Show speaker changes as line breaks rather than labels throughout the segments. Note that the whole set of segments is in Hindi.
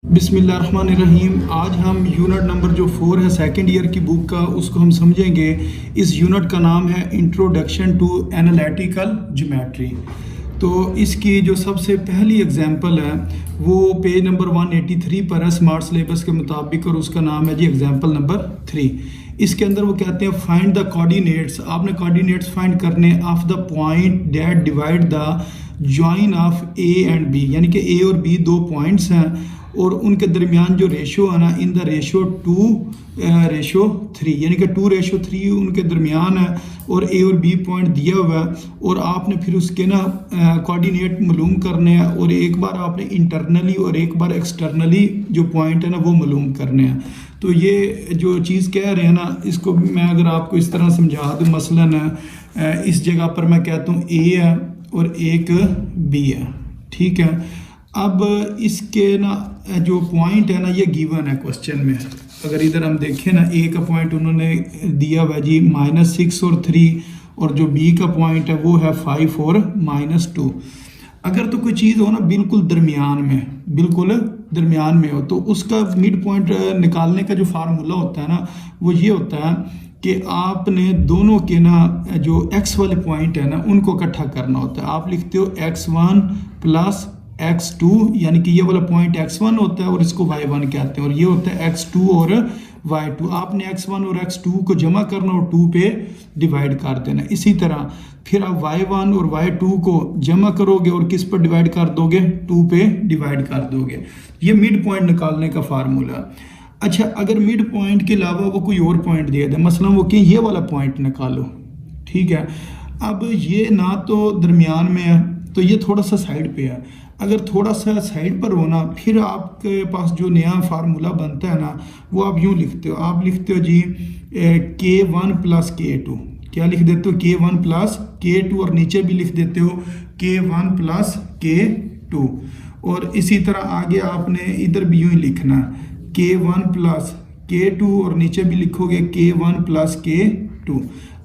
बिस्मिल्लाहिर्रहमानिर्रहीम। आज हम यूनिट नंबर जो 4 है सेकंड ईयर की बुक का, उसको हम समझेंगे। इस यूनिट का नाम है इंट्रोडक्शन टू एनालिटिकल ज्योमेट्री। तो इसकी जो सबसे पहली एग्जांपल है वो पेज नंबर 183 पर है स्मार्ट सिलेबस के मुताबिक, और उसका नाम है जी एग्जांपल नंबर 3। इसके अंदर वो कहते हैं फाइंड द कोऑर्डिनेट्स। आपने कोऑर्डिनेट्स फाइंड करने of the point that divide the join of A and B, यानी कि ए और बी दो पॉइंट्स हैं और उनके दरमियान जो रेशो है ना, इन द रेशो 2:3, यानी कि 2:3 उनके दरमियान है और ए और बी पॉइंट दिया हुआ है। और आपने फिर उसके ना कोऑर्डिनेट मालूम करने हैं, और एक बार आपने इंटरनली और एक बार एक्सटर्नली जो पॉइंट है ना वो मालूम करने हैं। तो ये जो चीज़ कह रहे हैं ना, इसको मैं अगर आपको इस तरह समझा दूँ, मसलन इस जगह पर मैं कहता हूँ ए है और एक बी है, ठीक है। अब इसके ना जो पॉइंट है ना ये गिवन है क्वेश्चन में। अगर इधर हम देखें ना, ए का पॉइंट उन्होंने दिया हुआ जी -6 और 3, और जो बी का पॉइंट है वो है 5 और -2। अगर तो कोई चीज़ हो ना बिल्कुल दरमियान में हो, तो उसका मिड पॉइंट निकालने का जो फार्मूला होता है ना वो ये होता है कि आपने दोनों के ना जो x वाले पॉइंट है ना उनको इकट्ठा करना होता है। आप लिखते हो x1 प्लस x2, यानी कि ये वाला पॉइंट x1 होता है और इसको y1 कहते हैं, और ये होता है x2 और y2। आपने x1 और x2 को जमा करना और 2 पे डिवाइड कर देना। इसी तरह फिर आप y1 और y2 को जमा करोगे और किस पर डिवाइड कर दोगे, 2 पे डिवाइड कर दोगे। ये मिड पॉइंट निकालने का फार्मूला। अच्छा, अगर मिड पॉइंट के अलावा वो कोई और पॉइंट दे दे, मसलन वो कि ये वाला पॉइंट निकालो, ठीक है। अब ये ना तो दरमियान में है तो ये थोड़ा सा साइड पे है। अगर थोड़ा सा साइड पर हो ना, फिर आपके पास जो नया फार्मूला बनता है ना वो आप यूँ लिखते हो। आप लिखते हो जी K1 प्लस K2। क्या लिख देते हो? K1 प्लस K2, और नीचे भी लिख देते हो K1 प्लस K2। और इसी तरह आगे आपने इधर भी यूँ ही लिखना है K1 प्लस K2, और नीचे भी लिखोगे K1 प्लस K2।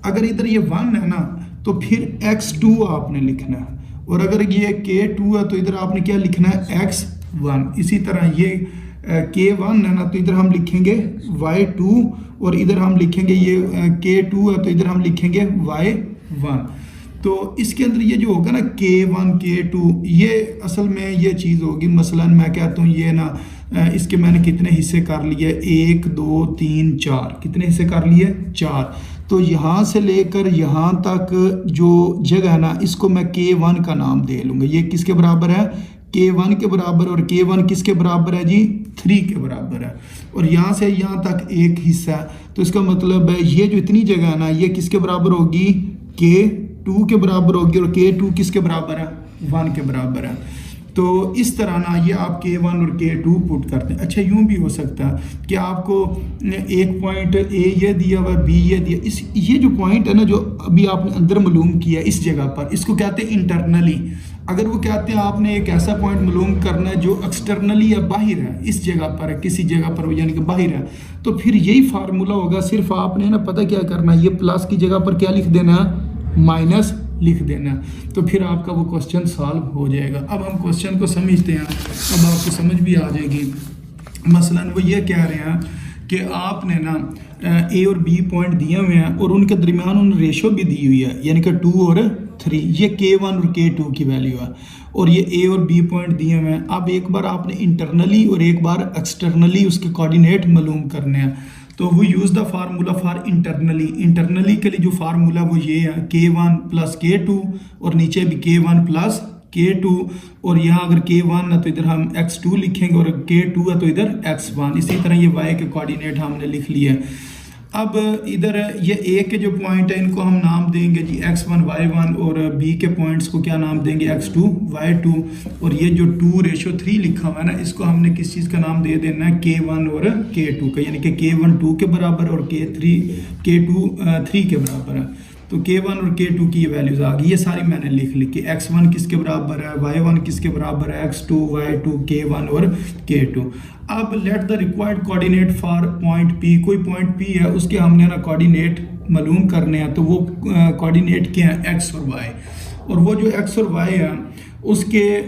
अगर इधर ये 1 है ना तो फिर x2 आपने लिखना है, और अगर ये K2 है तो इधर आपने क्या लिखना है, x1। इसी तरह ये K1 है ना तो इधर हम लिखेंगे y2, और इधर हम लिखेंगे ये K2 है तो इधर हम लिखेंगे y1। तो इसके अंदर ये जो होगा ना K1 K2, ये असल में ये चीज़ होगी। मसलन मैं कहता हूँ ये ना इसके मैंने कितने हिस्से कर लिए, 1 2 3 4, कितने हिस्से कर लिए, 4। तो यहाँ से लेकर यहाँ तक जो जगह है ना इसको मैं K1 का नाम दे लूँगा। ये किसके बराबर है, K1 के बराबर, और K1 किसके बराबर है जी, 3 के बराबर है। और यहाँ से यहाँ तक एक हिस्सा है, तो इसका मतलब है ये जो इतनी जगह है ना ये किसके बराबर होगी, K2 के बराबर होगी, और K2 किसके बराबर है, 1 के बराबर है। तो इस तरह ना ये आप K1 और K2 पुट करते हैं। अच्छा, यूँ भी हो सकता है कि आपको एक पॉइंट A ये दिया हुआ, B ये दिया। ये जो पॉइंट है ना जो अभी आपने अंदर मालूम किया इस जगह पर, इसको कहते हैं इंटरनली। अगर वो कहते हैं आपने एक ऐसा पॉइंट मालूम करना है जो एक्सटर्नली या बाहर है, इस जगह पर है, किसी जगह पर यानी कि बाहर है, तो फिर यही फार्मूला होगा। सिर्फ आपने ना पता क्या करना है, ये प्लस की जगह पर क्या लिख देना है, माइनस लिख देना, तो फिर आपका वो क्वेश्चन सॉल्व हो जाएगा। अब हम क्वेश्चन को समझते हैं, अब आपको समझ भी आ जाएगी। मसलन वो ये कह रहे हैं कि आपने ना ए और बी पॉइंट दिए हुए हैं और उनके दरमियान उन रेशो भी दी हुई है, यानी कि 2 और 3। ये K1 और K2 की वैल्यू है, और ये ए और बी पॉइंट दिए हुए हैं। अब एक बार आपने इंटरनली और एक बार एक्सटर्नली उसके कोऑर्डिनेट मालूम करने हैं, तो वो use the formula for internally के लिए जो फार्मूला वो ये है K1 प्लस K2, और नीचे भी K1 प्लस K2, और यहाँ अगर K1 है तो इधर हम x2 लिखेंगे, और K2 है तो इधर x1। इसी तरह ये y के कोऑर्डिनेट हमने लिख लिए। अब इधर ये A के जो पॉइंट है इनको हम नाम देंगे जी x1 y1, और B के पॉइंट्स को क्या नाम देंगे, x2 y2, और ये जो 2:3 लिखा हुआ है ना इसको हमने किस चीज़ का नाम दे देना है, K1 और K2 का, यानी कि K1 2 के बराबर और K2 3 के बराबर है। तो K1 और K2 की ये वैल्यूज आ गई। ये सारी मैंने लिख ली कि x1 किसके बराबर है, y1 किसके बराबर है, x2 y2 K1 और K2। अब let the required coordinate for point P, कोई पॉइंट P है उसके हमने ना कोऑर्डिनेट मालूम करने हैं। तो वो कोऑर्डिनेट क्या है, x और y, और वो जो x और y है उसके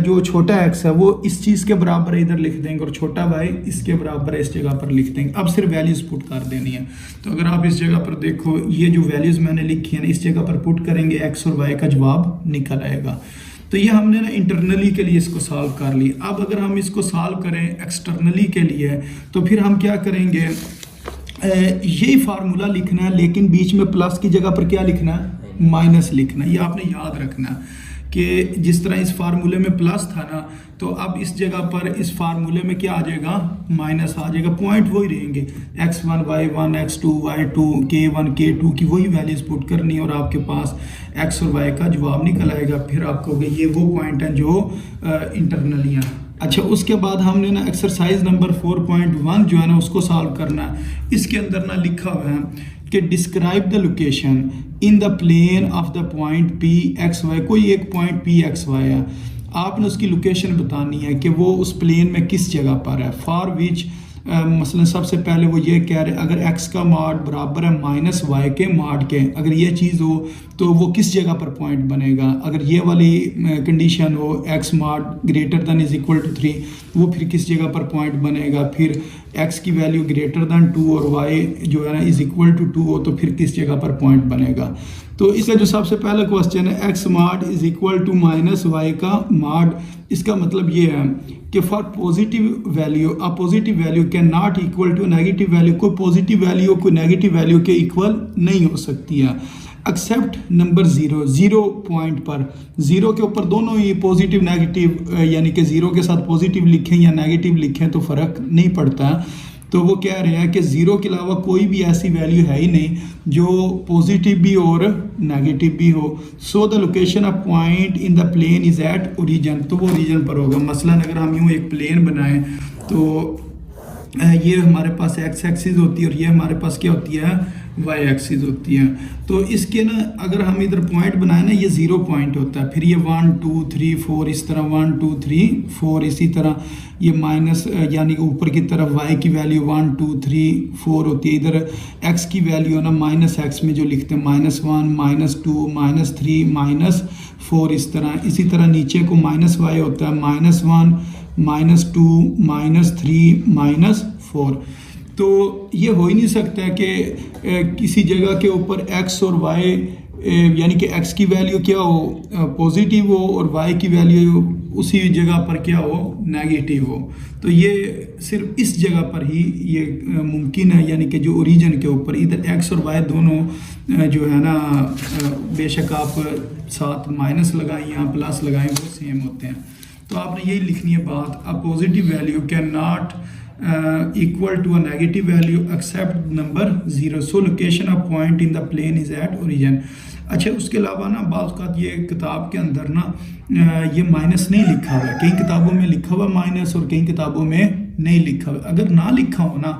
जो छोटा x है वो इस चीज़ के बराबर इधर लिख देंगे और छोटा y इसके बराबर इस जगह पर लिख देंगे। अब सिर्फ वैल्यूज़ पुट कर देनी है। तो अगर आप इस जगह पर देखो, ये जो वैल्यूज़ मैंने लिखी है ना, इस जगह पर पुट करेंगे, x और y का जवाब निकल आएगा। तो ये हमने ना इंटरनली के लिए इसको सॉल्व कर लिया। अब अगर हम इसको सॉल्व करें एक्सटर्नली के लिए, तो फिर हम क्या करेंगे, यही फार्मूला लिखना है, लेकिन बीच में प्लस की जगह पर क्या लिखना है, माइनस लिखना है। ये आपने याद रखना है कि जिस तरह इस फार्मूले में प्लस था ना, तो अब इस जगह पर इस फार्मूले में क्या आ जाएगा, माइनस आ जाएगा। पॉइंट वही रहेंगे, x1 y1 x2 y2 k1 k2 की वही वैल्यूज पुट करनी है और आपके पास x और y का जवाब निकल आएगा। फिर आप कहोगे ये वो पॉइंट हैं जो इंटरनली हैं। अच्छा, उसके बाद हमने ना एक्सरसाइज नंबर 4.1 जो है ना उसको सॉल्व करना है। इसके अंदर ना लिखा हुआ है कि describe the location in the plane of the point P x y. कोई एक पॉइंट पी एक्स वाई है, आपने उसकी लोकेशन बतानी है कि वो उस प्लेन में किस जगह पर है। फॉर विच मसलन सबसे पहले वो ये कह रहे, अगर x का माड बराबर है माइनस वाई के माड के, अगर ये चीज़ हो तो वो किस जगह पर पॉइंट बनेगा। अगर ये वाली कंडीशन हो, x mod greater than is equal to 3, वो फिर किस जगह पर पॉइंट बनेगा। फिर x की वैल्यू ग्रेटर दैन 2 और y जो है ना इज इक्वल टू 2 हो तो फिर किस जगह पर पॉइंट बनेगा। तो इसका जो सबसे पहला क्वेश्चन है, x mod is equal to minus y का माड, इसका मतलब ये है कि for positive value a positive value can not equal to negative value. कोई पॉजिटिव वैल्यू कोई नेगेटिव वैल्यू के इक्वल नहीं हो सकती है, एक्सेप्ट नंबर 0। 0 पॉइंट पर, 0 के ऊपर दोनों ही पॉजिटिव नेगेटिव, यानी कि 0 के साथ पॉजिटिव लिखें या नेगेटिव लिखें तो फ़र्क नहीं पड़ता। तो वो कह रहे हैं कि 0 के अलावा कोई भी ऐसी वैल्यू है ही नहीं जो पॉजिटिव भी और नेगेटिव भी हो। So the location of point in the plane is at origin, तो वो ओरिजिन पर होगा। मसलन अगर हम यूँ एक प्लेन बनाएं तो ये हमारे पास x एक्सिस होती है और ये हमारे पास क्या होती है, y एक्सिस होती है। तो इसके ना अगर हम इधर पॉइंट बनाए ना, ये 0 पॉइंट होता है, फिर ये 1 2 3 4 इस तरह 1 2 3 4, इसी तरह ये माइनस यानी कि ऊपर की तरफ y की वैल्यू 1 2 3 4 होती है। इधर x की वैल्यू ना माइनस x में जो लिखते हैं -1 -2 -3 -4 इस तरह। इसी तरह नीचे को -y होता है -1 -2 -3 -4। तो ये हो ही नहीं सकता कि किसी जगह के ऊपर x और y यानी कि x की वैल्यू क्या हो, पॉजिटिव हो, और y की वैल्यू उसी जगह पर क्या हो, नेगेटिव हो। तो ये सिर्फ इस जगह पर ही ये मुमकिन है, यानी कि जो ओरिजिन के ऊपर इधर x और y दोनों जो है ना, बेशक आप साथ माइनस लगाएं या प्लस लगाएं वो सेम होते हैं। तो आपने यही लिखनी है बात, a positive value can not equal to a negative value except number 0। So location of point in the plane is at origin. अच्छा, उसके अलावा ना बात ये किताब के अंदर ना ये माइनस नहीं लिखा हुआ है, कई किताबों में लिखा हुआ माइनस और कई किताबों में नहीं लिखा हुआ। अगर ना लिखा हो ना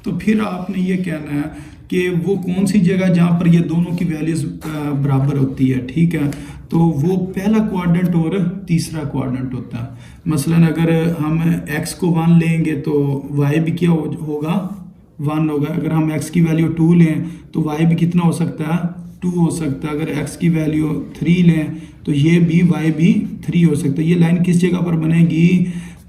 तो फिर आपने ये कहना है कि वो कौन सी जगह जहाँ पर ये दोनों की वैल्यूज बराबर होती है, ठीक है। तो वो पहला क्वाड्रेंट और तीसरा क्वाड्रेंट होता है। मसलन अगर हम x को 1 लेंगे तो y भी क्या होगा, 1 होगा। अगर हम x की वैल्यू 2 लें तो y भी कितना हो सकता है, 2 हो सकता है। अगर x की वैल्यू 3 लें तो ये भी y भी 3 हो सकता है। ये लाइन किस जगह पर बनेगी,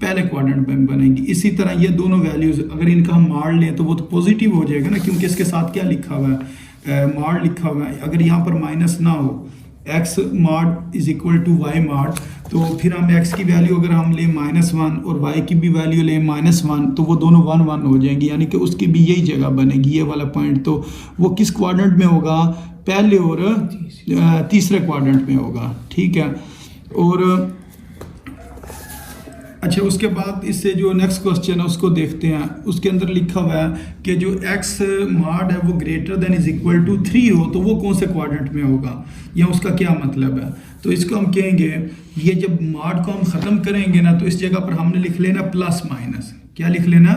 पहले क्वाड्रेंट में बनेगी। इसी तरह ये दोनों वैल्यूज अगर इनका हम माड लें तो वो तो पॉजिटिव हो जाएगा ना, क्योंकि इसके साथ क्या लिखा हुआ है, माड लिखा हुआ है। अगर यहाँ पर माइनस ना हो, x mod is equal to y माड, तो फिर हम x की वैल्यू अगर हम लें -1 और y की भी वैल्यू लें -1 तो वो दोनों 1 1 हो जाएंगी, यानी कि उसकी भी यही जगह बनेगी, ये वाला पॉइंट। तो वो किस क्वाड्रेंट में होगा, पहले और तीसरे क्वाड्रेंट में होगा, ठीक है। और अच्छा, उसके बाद इससे जो नेक्स्ट क्वेश्चन है उसको देखते हैं। उसके अंदर लिखा हुआ है कि जो x माड है वो greater than is equal to 3 हो तो वो कौन से क्वाड्रेंट में होगा, या उसका क्या मतलब है। तो इसको हम कहेंगे, ये जब माड को हम ख़त्म करेंगे ना तो इस जगह पर हमने लिख लेना प्लस माइनस, क्या लिख लेना,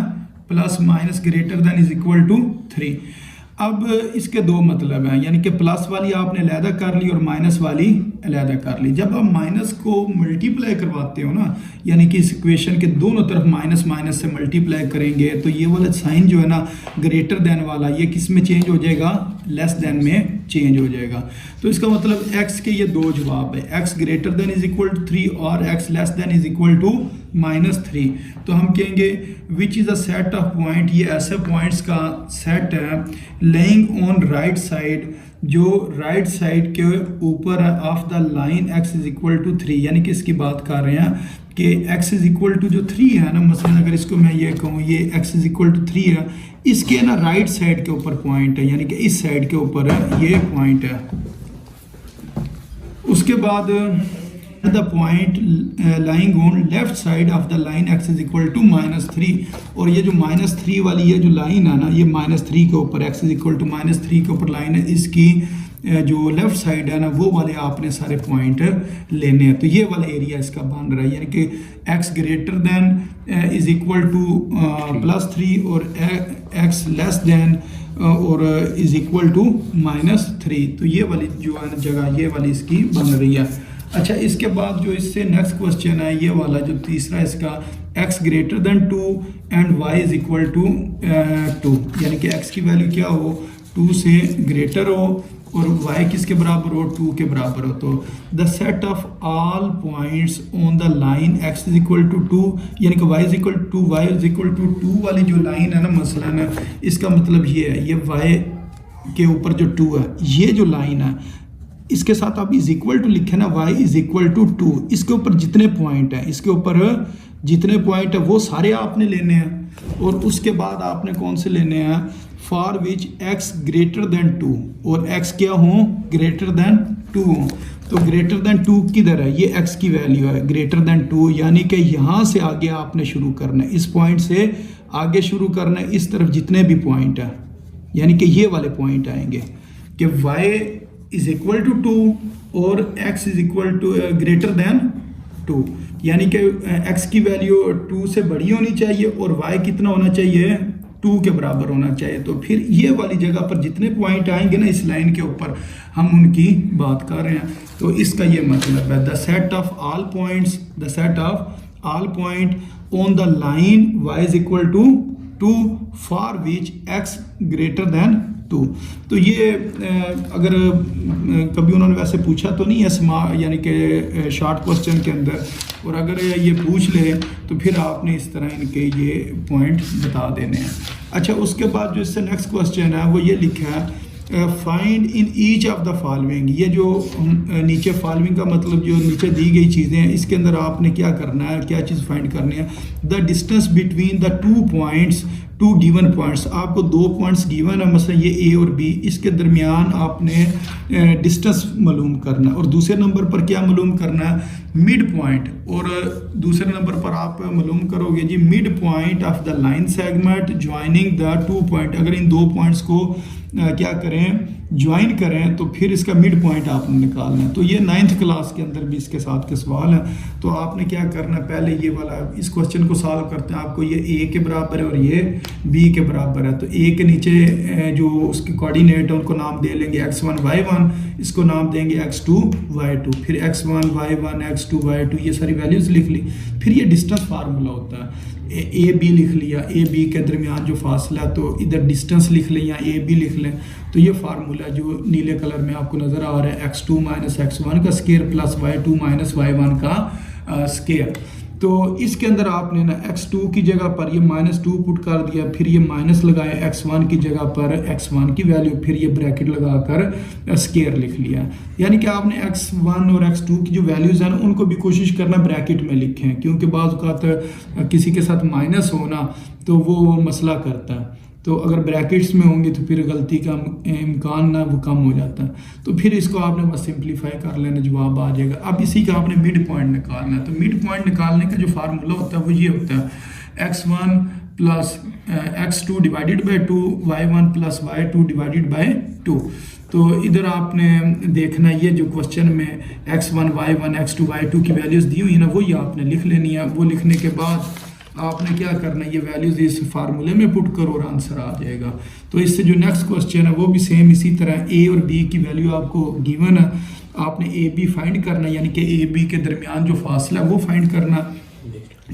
plus minus greater than is equal to 3। अब इसके दो मतलब हैं, यानी कि प्लस वाली आपने अलहदा कर ली और माइनस वाली अलहदा कर ली। जब आप माइनस को मल्टीप्लाई करवाते हो ना, यानी कि इस इक्वेशन के दोनों तरफ माइनस माइनस से मल्टीप्लाई करेंगे, तो ये वाला साइन जो है ना ग्रेटर देन वाला, ये किस में चेंज हो जाएगा, लेस देन में चेंज हो जाएगा। तो इसका मतलब x के ये दो जवाब है, x greater than is equal to 3 और x less than is equal to -3। तो हम कहेंगे which is a set of point, ये ऐसे पॉइंट्स का सेट है लेइंग ऑन राइट साइड, जो राइट साइड के ऊपर है of the line x is equal to 3, यानी कि इसकी बात कर रहे हैं कि x इज इक्वल टू जो 3 है ना, मसलन अगर इसको मैं ये कहूँ ये x इज इक्वल टू 3 है, इसके ना राइट साइड के ऊपर पॉइंट है, यानी कि इस साइड के ऊपर है ये पॉइंट है। उसके बाद the point lying on left side of the line x is equal to -3, और ये जो -3 वाली ये जो लाइन है ना, ये -3 के ऊपर x इज इक्वल टू -3 के ऊपर लाइन है, इसकी जो लेफ्ट साइड है ना वो वाले आपने सारे पॉइंट लेने हैं। तो ये वाला एरिया इसका बन रहा है, यानी कि x greater than is equal to +3 और x लेस देन और इज इक्वल टू -3। तो ये वाली जो है जगह ये वाली इसकी बन रही है। अच्छा, इसके बाद जो इससे नेक्स्ट क्वेश्चन है ये वाला जो तीसरा इसका, x greater than 2 and y is equal to 2, यानी कि x की वैल्यू क्या हो, 2 से ग्रेटर हो और y किसके बराबर हो, 2 के बराबर हो। तो the set of all points on the line x is equal to 2, यानी कि y इज इक्वल टू 2 वाली जो लाइन है ना मसलन, इसका मतलब ये है ये y के ऊपर जो 2 है, ये जो लाइन है इसके साथ आप इज इक्वल टू लिखे ना, y इज इक्वल टू 2, इसके ऊपर जितने पॉइंट हैं, इसके ऊपर जितने पॉइंट है वो सारे आपने लेने हैं। और उसके बाद आपने कौन से लेने हैं, for which x greater than 2 और x क्या हो, ग्रेटर देन 2 हो। तो ग्रेटर देन 2 किधर है, ये x की वैल्यू है ग्रेटर देन 2, यानी कि यहाँ से आगे आपने शुरू करना है, इस पॉइंट से आगे शुरू करना है, इस तरफ जितने भी पॉइंट हैं, यानी कि ये वाले पॉइंट आएंगे कि y इज इक्वल टू 2 और x is equal to greater than 2, यानी कि x की वैल्यू 2 से बड़ी होनी चाहिए और y कितना होना चाहिए, 2 के बराबर होना चाहिए। तो फिर ये वाली जगह पर जितने पॉइंट आएंगे ना इस लाइन के ऊपर, हम उनकी बात कर रहे हैं। तो इसका ये मतलब है the set of all points, the set of all point on the line y is equal to 2 for which x greater than 2। तो ये अगर कभी उन्होंने वैसे पूछा तो नहीं है यानी कि शॉर्ट क्वेश्चन के अंदर, और अगर ये पूछ ले तो फिर आपने इस तरह इनके ये पॉइंट बता देने हैं। अच्छा, उसके बाद जो इससे नेक्स्ट क्वेश्चन है वो ये लिखा है find in each of the following. ये जो नीचे फॉलोइंग का मतलब जो नीचे दी गई चीज़ें हैं, इसके अंदर आपने क्या करना है, क्या चीज़ फाइंड करनी है, the distance between the 2 points, 2 given points. आपको 2 पॉइंट्स गिवन है, मतलब ये ए और बी, इसके दरमियान आपने डिस्टेंस मालूम करना है। और दूसरे नंबर पर क्या मालूम करना है, मिड पॉइंट। और दूसरे नंबर पर आप मालूम करोगे जी mid point of the line segment joining the 2 point. अगर इन 2 पॉइंट्स को क्या करें, ज्वाइन करें, तो फिर इसका मिड पॉइंट आपने निकालना है। तो ये 9th क्लास के अंदर भी इसके साथ के सवाल है। तो आपने क्या करना है, पहले ये वाला इस क्वेश्चन को सॉल्व करते हैं। आपको ये ए के बराबर है और ये बी के बराबर है। तो ए के नीचे जो उसके कोऑर्डिनेट है उनको नाम दे लेंगे x1 y1, इसको नाम देंगे x2 y2, फिर x1 y1 x2 y2, ये सारी वैल्यूज़ लिख ली। फिर ये डिस्टेंस फार्मूला होता है, ए बी लिख लिया, ए बी के दरमियान जो फासला, तो इधर डिस्टेंस लिख लें या ए बी लिख लें। तो ये फार्मूला जो नीले कलर में आपको नज़र आ रहा है, x2 माइनस x1 का square plus y2 minus y1 का स्केयर। तो इसके अंदर आपने ना x2 की जगह पर ये -2 पुट कर दिया, फिर ये माइनस लगाए x1 की जगह पर x1 की वैल्यू, फिर ये ब्रैकेट लगाकर स्केयर लिख लिया। यानी कि आपने x1 और x2 की जो वैल्यूज़ हैं उनको भी कोशिश करना ब्रैकेट में लिखें, क्योंकि बाज़ औक़ात किसी के साथ माइनस होना तो वो मसला करता है। तो अगर ब्रैकेट्स में होंगे तो फिर गलती का इम्कान ना वो कम हो जाता है। तो फिर इसको आपने बस सिंप्लीफाई कर लेना, जवाब आ जाएगा। अब इसी का आपने मिड पॉइंट निकालना है। तो मिड पॉइंट निकालने का जो फार्मूला होता है वो ये होता है x1 plus x2 divided by 2, y1 plus y2 divided by 2। तो इधर आपने देखना ये जो क्वेश्चन में x1 y1 x2 y2 की वैल्यूज़ दी हुई है ना, वही आपने लिख लेनी है। वो लिखने के बाद आपने क्या करना है, ये वैल्यूज़ इस फार्मूले में पुट करो और आंसर आ जाएगा। तो इससे जो नेक्स्ट क्वेश्चन है वो भी सेम इसी तरह, ए और बी की वैल्यू आपको गिवन है। आपने ए बी फाइंड करना, यानी कि ए बी के दरमियान जो फासला है वो फाइंड करना।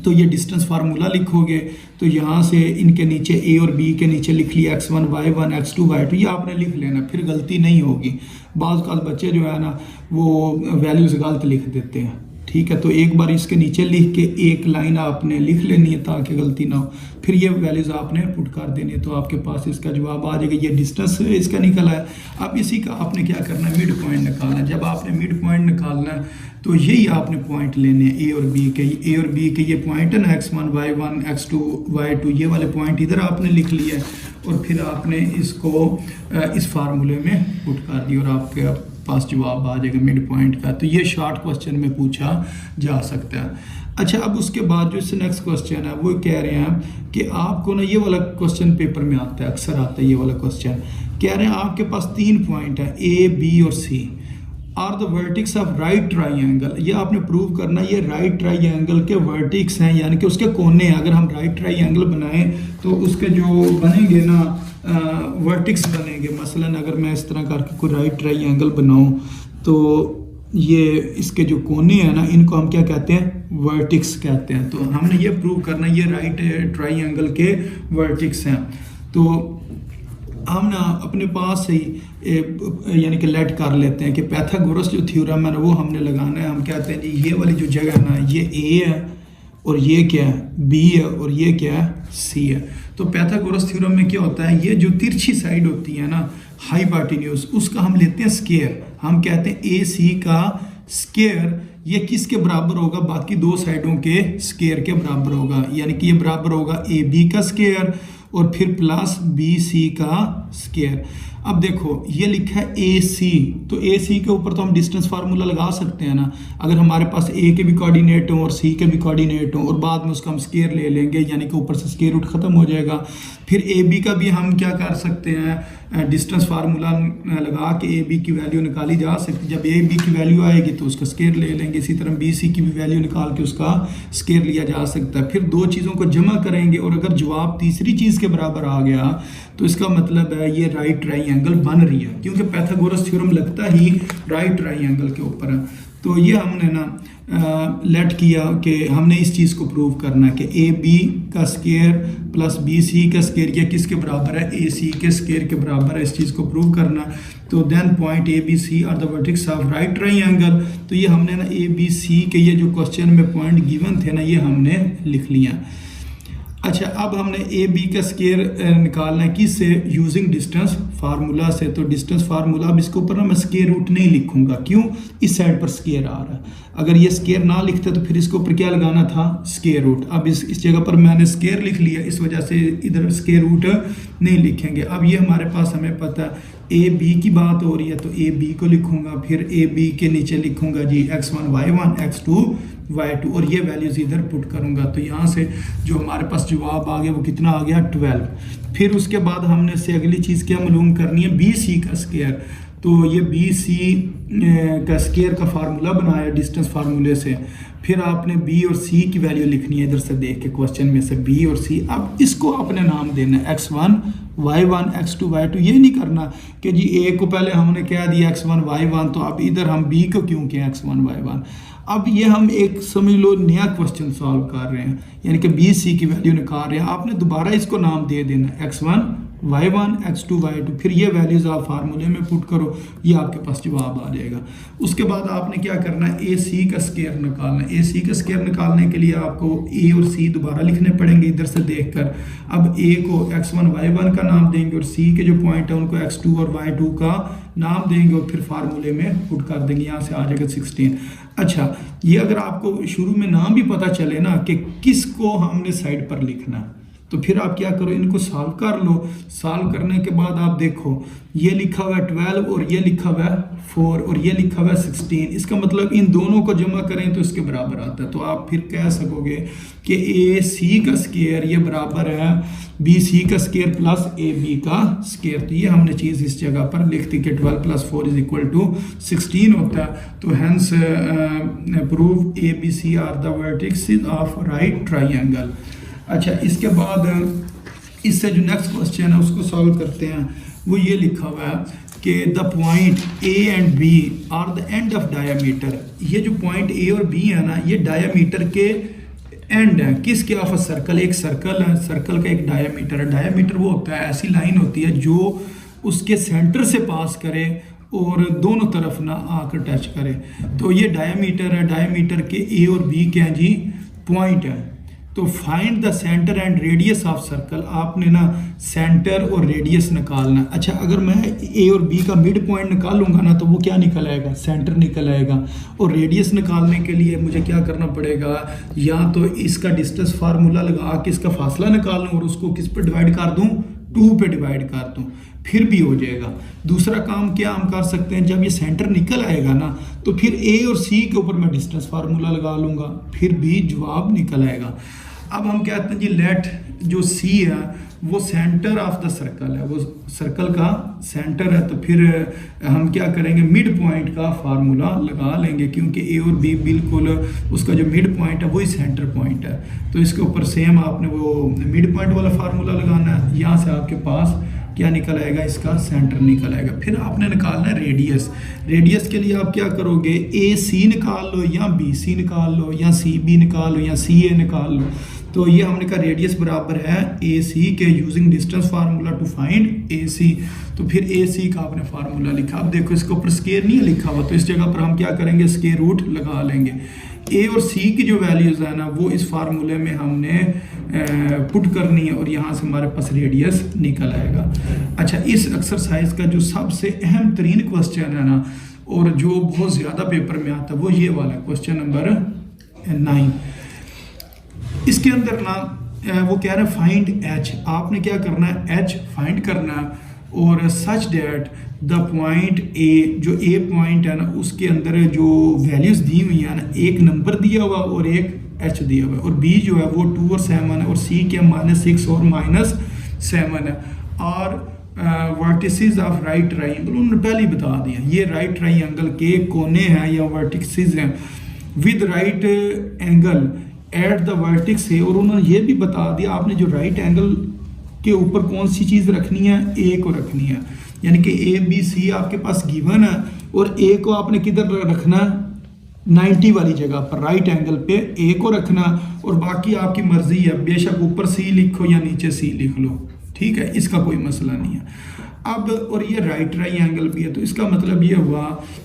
तो ये डिस्टेंस फार्मूला लिखोगे तो यहाँ से इनके नीचे ए और बी के नीचे लिख लिया x1 y1 x2 y2, ये आपने लिख लेना, फिर गलती नहीं होगी। बाज़ का बच्चे जो है ना वो वैल्यूज़ गलत लिख देते हैं, ठीक है। तो एक बार इसके नीचे लिख के एक लाइन आपने लिख लेनी है ताकि गलती ना हो, फिर ये वैल्यूज़ आपने पुट कर देनी है, तो आपके पास इसका जवाब आ जाएगा। ये डिस्टेंस इसका निकला है। अब इसी का आपने क्या करना है, मिड पॉइंट निकालना है। जब आपने मिड पॉइंट निकालना है तो यही आपने पॉइंट लेने हैं ए और बी के। ए और बी के ये पॉइंट है ना, x1 y1 x2 y2, ये वाले पॉइंट इधर आपने लिख लिए और फिर आपने इसको इस फार्मूले में पुट कर दिया और आपके पास जवाब आ जाएगा मिड पॉइंट का। तो ये शॉर्ट क्वेश्चन में पूछा जा सकता है। अच्छा, अब उसके बाद जो इससे नेक्स्ट क्वेश्चन है वो कह रहे हैं कि आपको ना ये वाला क्वेश्चन पेपर में आता है, अक्सर आता है ये वाला क्वेश्चन। कह रहे हैं आपके पास 3 पॉइंट है ए बी और C, are the vertices of right triangle. ये आपने प्रूव करना ये राइट ट्राइंगल के वर्टिक्स हैं, यानी कि उसके कोने हैं। अगर हम राइट ट्राइंगल बनाएं तो उसके जो बनेंगे ना वर्टिक्स बनेंगे। मसलन अगर मैं इस तरह करके कोई राइट ट्राइंगल बनाऊं तो ये इसके जो कोने हैं ना इनको हम क्या कहते हैं, वर्टिक्स कहते हैं। तो हमने ये प्रूव करना ये राइट ट्राइंगल के वर्टिक्स हैं। तो हम ना अपने पास ही यानी कि लेट कर लेते हैं कि पाइथागोरस जो थ्योरम है ना वो हमने लगाना है। हम कहते हैं जी ये वाली जो जगह है ना ये ए है और ये क्या है, बी है और ये क्या है, सी है। तो पाइथागोरस थ्योरम में क्या होता है, ये जो तिरछी साइड होती है ना हाइपोटेन्यूज, उसका हम लेते हैं स्क्वायर। हम कहते हैं ए सी का स्क्वायर ये किसके बराबर होगा, बाकी दो साइडों के स्क्वायर के बराबर होगा। यानी कि ये बराबर होगा ए बी का स्क्वायर और फिर प्लस बी सी का स्क्वायर। अब देखो ये लिखा है ए सी, तो ए सी के ऊपर तो हम डिस्टेंस फार्मूला लगा सकते हैं ना। अगर हमारे पास ए के भी कोऑर्डिनेट हों और सी के भी कोऑर्डिनेट हों और बाद में उसका हम स्क्वायर ले लेंगे, यानी कि ऊपर से स्क्वायर रूट ख़त्म हो जाएगा। फिर ए बी का भी हम क्या कर सकते हैं, डिस्टेंस फार्मूला लगा के ए बी की वैल्यू निकाली जा सकती है। जब ए बी की वैल्यू आएगी तो उसका स्क्वायर ले लेंगे। इसी तरह बी सी की भी वैल्यू निकाल के उसका स्क्वायर लिया जा सकता है। फिर दो चीज़ों को जमा करेंगे और अगर जवाब तीसरी चीज़ के बराबर आ गया तो इसका मतलब है ये राइट ट्राइंगल बन रही है, क्योंकि पाइथागोरस थ्योरम लगता ही राइट ट्राइंगल के ऊपर है। तो ये हमने ना लेट किया कि हमने इस चीज़ को प्रूव करना है कि ए बी का स्क्वायर प्लस बी सी का स्क्वायर ये किसके बराबर है, ए सी के स्क्वायर के बराबर है। इस चीज़ को प्रूव करना। तो then point A B C are the vertices of right triangle. तो ये हमने ना ए बी सी के ये जो क्वेश्चन में पॉइंट गिवन थे ना ये हमने लिख लिया। अच्छा, अब हमने ए बी का स्क्वायर निकालना है किससे, यूजिंग डिस्टेंस फार्मूला से। तो डिस्टेंस फार्मूला, अब इसके ऊपर ना मैं स्क्वायर रूट नहीं लिखूंगा, क्यों, इस साइड पर स्क्वायर आ रहा है। अगर ये स्क्वायर ना लिखते तो फिर इसके ऊपर क्या लगाना था, स्क्वायर रूट। अब इस जगह पर मैंने स्क्वायर लिख लिया, इस वजह से इधर स्क्वायर रूट नहीं लिखेंगे। अब ये हमारे पास हमें पता है ए बी की बात हो रही है तो ए बी को लिखूंगा, फिर ए बी के नीचे लिखूंगा जी x1 y1 x2 y2 और ये वैल्यूज इधर पुट करूंगा। तो यहाँ से जो हमारे पास जवाब आ गया वो कितना आ गया, 12। फिर उसके बाद हमने से अगली चीज़ क्या मालूम करनी है, बी सी का स्क्वायर। तो ये बी सी का स्क्वायर का फार्मूला बनाया डिस्टेंस फार्मूले से। फिर आपने बी और सी की वैल्यू लिखनी है इधर से देख के क्वेश्चन में से, बी और सी। अब इसको आपने नाम देना है x1 y1 x2 y2। ये नहीं करना कि जी ए को पहले हमने क्या दिया x1 y1 तो अब इधर हम बी को क्यों किया x1 y1। अब ये हम एक समझ लो नया क्वेश्चन सॉल्व कर रहे हैं, यानी कि बी सी की वैल्यू निकाल रहे हैं। आपने दोबारा इसको नाम दे देना x1 y1 x2 y2, फिर ये वैल्यूज आप फार्मूले में पुट करो, ये आपके पास जवाब आ जाएगा। उसके बाद आपने क्या करना है, ए सी का स्क्वायर निकालना है। ए सी का स्क्वायर निकालने के लिए आपको ए और सी दोबारा लिखने पड़ेंगे इधर से देखकर। अब ए को x1 y1 का नाम देंगे और सी के जो पॉइंट है उनको x2 और y2 का नाम देंगे और फिर फार्मूले में पुट कर देंगे, यहाँ से आ जाएगा 16। अच्छा, ये अगर आपको शुरू में नाम भी पता चले ना कि किसको हमने साइड पर लिखना, तो फिर आप क्या करो, इनको सॉल्व कर लो। सॉल्व करने के बाद आप देखो ये लिखा हुआ है 12 और ये लिखा हुआ है 4 और ये लिखा हुआ है 16। इसका मतलब इन दोनों को जमा करें तो इसके बराबर आता है। तो आप फिर कह सकोगे कि ए सी का स्क्वायर ये बराबर है बी सी का स्क्वायर प्लस ए बी का स्क्वायर। तो ये हमने चीज़ इस जगह पर लिख दी कि 12 + 4 = 16 होता है। तो hence prove A B C are the vertices of right triangle. अच्छा, इसके बाद इससे जो नेक्स्ट क्वेश्चन है उसको सॉल्व करते हैं। वो ये लिखा हुआ है कि the point A and B are the end of diameter. ये जो पॉइंट ए और बी है ना, ये डायमीटर के एंड है। किसके ऑफ अ सर्कल? एक सर्कल है, सर्कल का एक डायमीटर है। डायमीटर वो होता है, ऐसी लाइन होती है जो उसके सेंटर से पास करे और दोनों तरफ ना आकर टच करे। तो ये डायमीटर है, डायमीटर के ए और बी के हैं जी पॉइंट है। तो find the centre and radius of circle. आपने ना सेंटर और रेडियस निकालना। अच्छा, अगर मैं ए और बी का मिड पॉइंट निकालूंगा ना तो वो क्या निकल आएगा? सेंटर निकल आएगा। और रेडियस निकालने के लिए मुझे क्या करना पड़ेगा? या तो इसका डिस्टेंस फार्मूला लगा के इसका फासला निकाल लूँ और उसको किस पर डिवाइड कर दूँ? 2 पे डिवाइड कर दूँ, फिर भी हो जाएगा। दूसरा काम क्या हम कर सकते हैं, जब ये सेंटर निकल आएगा ना तो फिर ए और सी के ऊपर मैं डिस्टेंस फार्मूला लगा लूँगा, फिर भी जवाब निकल आएगा। अब हम कहते हैं जी लेट जो सी है वो सेंटर ऑफ द सर्कल है, वो सर्कल का सेंटर है। तो फिर हम क्या करेंगे? मिड पॉइंट का फार्मूला लगा लेंगे, क्योंकि ए और बी बिल्कुल उसका जो मिड पॉइंट है वही सेंटर पॉइंट है। तो इसके ऊपर सेम आपने वो मिड पॉइंट वाला फार्मूला लगाना है। यहाँ से आपके पास क्या निकल आएगा? इसका सेंटर निकल आएगा। फिर आपने निकालना है रेडियस। रेडियस के लिए आप क्या करोगे? ए सी निकाल लो या बी सी निकाल लो या सी बी निकाल लो या सी ए निकाल लो। तो ये हमने कहा रेडियस बराबर है ए सी के, using distance formula to find A C. तो फिर ए सी का आपने फार्मूला लिखा। अब देखो इसके ऊपर स्केयर नहीं है लिखा हुआ, तो इस जगह पर हम क्या करेंगे? स्केयर रूट लगा लेंगे। ए और सी की जो वैल्यूज है ना वो इस फार्मूले में हमने पुट करनी है और यहाँ से हमारे पास रेडियस निकल आएगा। अच्छा, इस एक्सरसाइज का जो सबसे अहम तरीन क्वेश्चन है ना और जो बहुत ज़्यादा पेपर में आता है वो ये वाला क्वेश्चन नंबर 9। इसके अंदर ना वो कह रहे हैं फाइंड एच। आपने क्या करना है? एच फाइंड करना है और सच डैट द पॉइंट ए, जो ए पॉइंट है ना उसके अंदर जो वैल्यूज दी हुई है ना, एक नंबर दिया हुआ और एक एच दिया हुआ है, और बी जो है वो 2 और 7 है, और सी क्या -6 और -7 है। और वर्टिसेस ऑफ राइट ट्राइंगल उन्होंने पहले ही बता दिया। ये राइट ट्राइंगल के कोने हैं या वर्टिसेस हैं with right angle at the vertices है, और उन्होंने ये भी बता दिया आपने जो राइट एंगल के ऊपर कौन सी चीज़ रखनी है? ए को रखनी है। यानी कि ए बी सी आपके पास गिवन है और ए को आपने किधर रखना है? 90 वाली जगह पर राइट एंगल पे ए को रखना, और बाकी आपकी मर्जी है, बेशक ऊपर सी लिखो या नीचे सी लिख लो, ठीक है, इसका कोई मसला नहीं है। अब और ये राइट ट्राइंगल भी है, तो इसका मतलब ये हुआ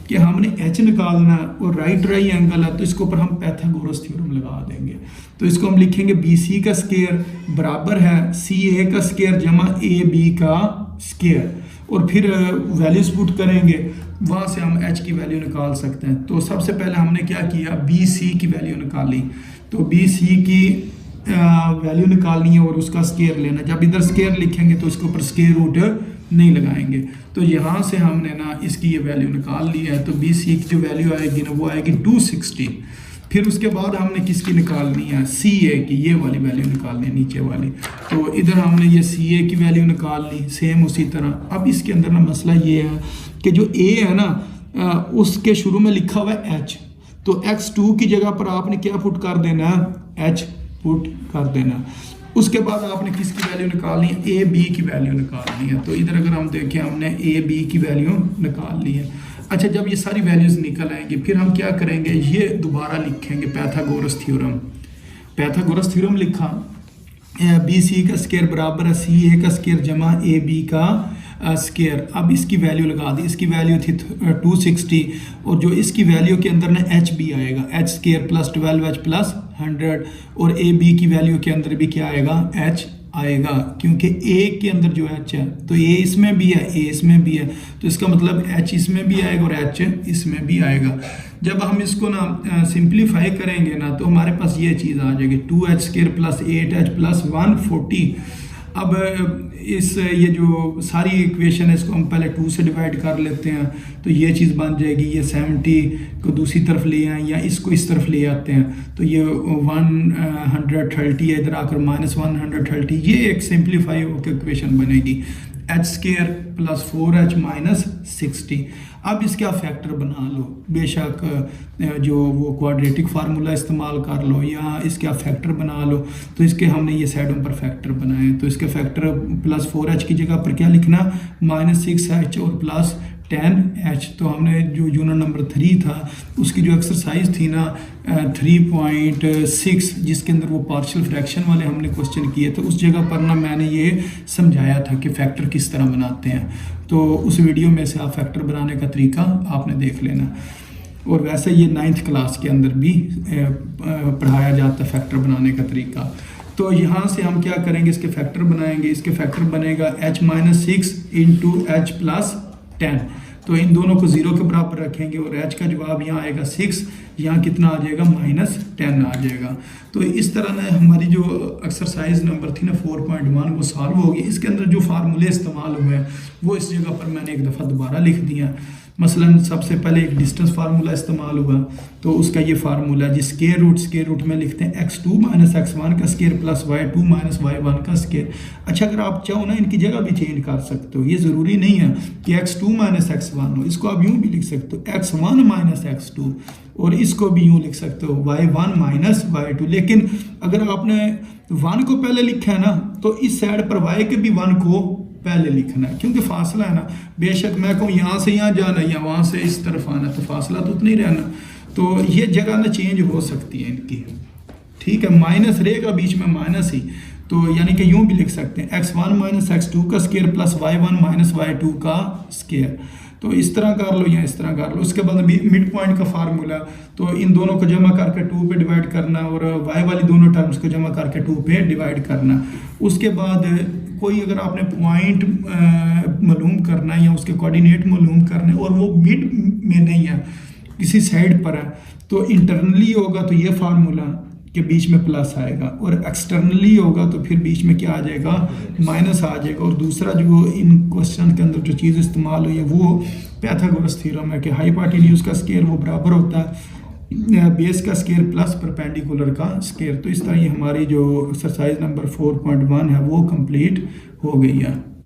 कि हमने एच निकालना और राइट ट्राइंगल है तो इसके ऊपर हम पाइथागोरस थ्योरम लगा देंगे। तो इसको हम लिखेंगे बी सी का स्क्वायर बराबर है सी ए का स्क्वायर जमा ए बी का स्क्वायर, और फिर वैल्यूज पुट करेंगे, वहाँ से हम एच की वैल्यू निकाल सकते हैं। तो सबसे पहले हमने क्या किया? बी सी की वैल्यू निकाली। तो बी सी की वैल्यू निकालनी है और उसका स्क्वायर लेना। जब इधर स्क्वायर लिखेंगे तो इसके ऊपर स्क्वायर रूट नहीं लगाएंगे। तो यहाँ से हमने ना इसकी ये वैल्यू निकाल ली है। तो बी सी की जो वैल्यू आएगी ना वो आएगी 260। फिर उसके बाद हमने किसकी निकालनी है? सी ए की, ये वाली वैल्यू निकालनी है नीचे वाली। तो इधर हमने ये सी ए की वैल्यू निकाल ली, सेम उसी तरह। अब इसके अंदर ना मसला ये है कि जो ए है ना उसके शुरू में लिखा हुआ है एच, तो x2 की जगह पर आपने क्या पुट कर देना है? एच पुट कर देना। उसके बाद आपने किसकी वैल्यू निकालनी है? ए बी की वैल्यू निकालनी है। तो इधर अगर हम देखें हमने ए बी की वैल्यू निकाल ली है। अच्छा, जब ये सारी वैल्यूज निकल आएंगी फिर हम क्या करेंगे? ये दोबारा लिखेंगे पाइथागोरस थ्योरम। पाइथागोरस थ्योरम लिखा, बी सी का स्क्वायर बराबर है सी ए का स्क्वायर जमा ए बी का स्क्वायर। अब इसकी वैल्यू लगा दी, इसकी वैल्यू थी 260, और जो इसकी वैल्यू के अंदर ना एच भी आएगा, H square plus 12h plus 100, और ए बी की वैल्यू के अंदर भी क्या आएगा? एच आएगा, क्योंकि ए के अंदर जो एच है तो ए इसमें भी है, ए इसमें भी है, तो इसका मतलब एच इसमें भी आएगा और एच इसमें भी आएगा। जब हम इसको ना सिंप्लीफाई करेंगे ना तो हमारे पास ये चीज़ आ जाएगी 2h square plus 8h plus 140। अब ये जो सारी इक्वेशन है इसको हम पहले 2 से डिवाइड कर लेते हैं, तो ये चीज़ बन जाएगी। ये 70 को दूसरी तरफ ले आए या इसको इस तरफ ले आते हैं, तो ये 130 है, इधर आकर -130, ये एक सिंप्लीफाई होकर इक्वेशन बनेगी। H square plus 4h minus 60। अब इसके आप फैक्टर बना लो, बेशक जो वो क्वाड्रेटिक फार्मूला इस्तेमाल कर लो या इसके आप फैक्टर बना लो। तो इसके हमने ये साइडों पर फैक्टर बनाए, तो इसके फैक्टर प्लस 4h की जगह पर क्या लिखना, माइनस 6h और प्लस 10h। तो हमने जो यूनिट नंबर 3 था उसकी जो एक्सरसाइज थी ना 3.6, जिसके अंदर वो पार्शियल फ्रैक्शन वाले हमने क्वेश्चन किए, तो उस जगह पर ना मैंने ये समझाया था कि फैक्टर किस तरह बनाते हैं। तो उस वीडियो में से आप फैक्टर बनाने का तरीका आपने देख लेना। और वैसे ये 9th क्लास के अंदर भी पढ़ाया जाता है फैक्टर बनाने का तरीका। तो यहाँ से हम क्या करेंगे, इसके फैक्टर बनाएंगे। इसके फैक्टर बनेगा h minus 6 into h plus 10। तो इन दोनों को 0 के बराबर रखेंगे और h का जवाब यहाँ आएगा 6, यहाँ कितना आ जाएगा, माइनस 10 आ जाएगा। तो इस तरह ना हमारी जो एक्सरसाइज नंबर थी ना 4.1 वो सॉल्व होगी। इसके अंदर जो फार्मूले इस्तेमाल हुए हैं वो इस जगह पर मैंने एक दफ़ा दोबारा लिख दिया। मसलन सबसे पहले एक डिस्टेंस फार्मूला इस्तेमाल हुआ, तो उसका ये फार्मूला है जी स्केयर रूट में लिखते हैं x2 माइनस x1 का square plus y2 minus y1 का स्केयर। अच्छा, अगर आप चाहो ना इनकी जगह भी चेंज कर सकते हो, ये ज़रूरी नहीं है कि x2 माइनस x1 हो, इसको आप यूँ भी लिख सकते हो x1 माइनस x2, और इसको भी यूँ लिख सकते हो y1 माइनस y2। लेकिन अगर आपने 1 को पहले लिखा है ना तो इस साइड पर y के भी 1 को पहले लिखना है, क्योंकि फासला है ना। बेशक मैं कहूँ यहाँ से यहाँ जाना या वहाँ से इस तरफ आना, तो फासला तो उतना ही रहना। तो ये जगह ना चेंज हो सकती है इनकी, ठीक है। माइनस रहेगा बीच में माइनस ही, तो यानी कि यूँ भी लिख सकते हैं x1 माइनस x2 का square plus y1 minus y2 का स्केयर। तो इस तरह कर लो या इस तरह कर लो। उसके बाद मिड पॉइंट का फार्मूला, तो इन दोनों को जमा करके 2 पे डिवाइड करना और y वाली दोनों टर्म्स को जमा करके 2 पे डिवाइड करना। उसके बाद कोई अगर आपने पॉइंट मालूम करना है या उसके कोऑर्डिनेट मालूम करने और वो मिड में नहीं है, किसी साइड पर है, तो इंटरनली होगा तो ये फार्मूला के बीच में प्लस आएगा, और एक्सटर्नली होगा तो फिर बीच में क्या आ जाएगा, माइनस आ जाएगा। और दूसरा जो इन क्वेश्चन के अंदर जो चीज़ इस्तेमाल हुई है वो पाइथागोरस थ्योरम है कि हाइपोटेन्यूज का स्केयर वो बराबर होता है बेस का स्केयर प्लस परपेंडिकुलर का स्केयर। तो इस तरह ये हमारी जो एक्सरसाइज नंबर 4.1 है वो कंप्लीट हो गई है।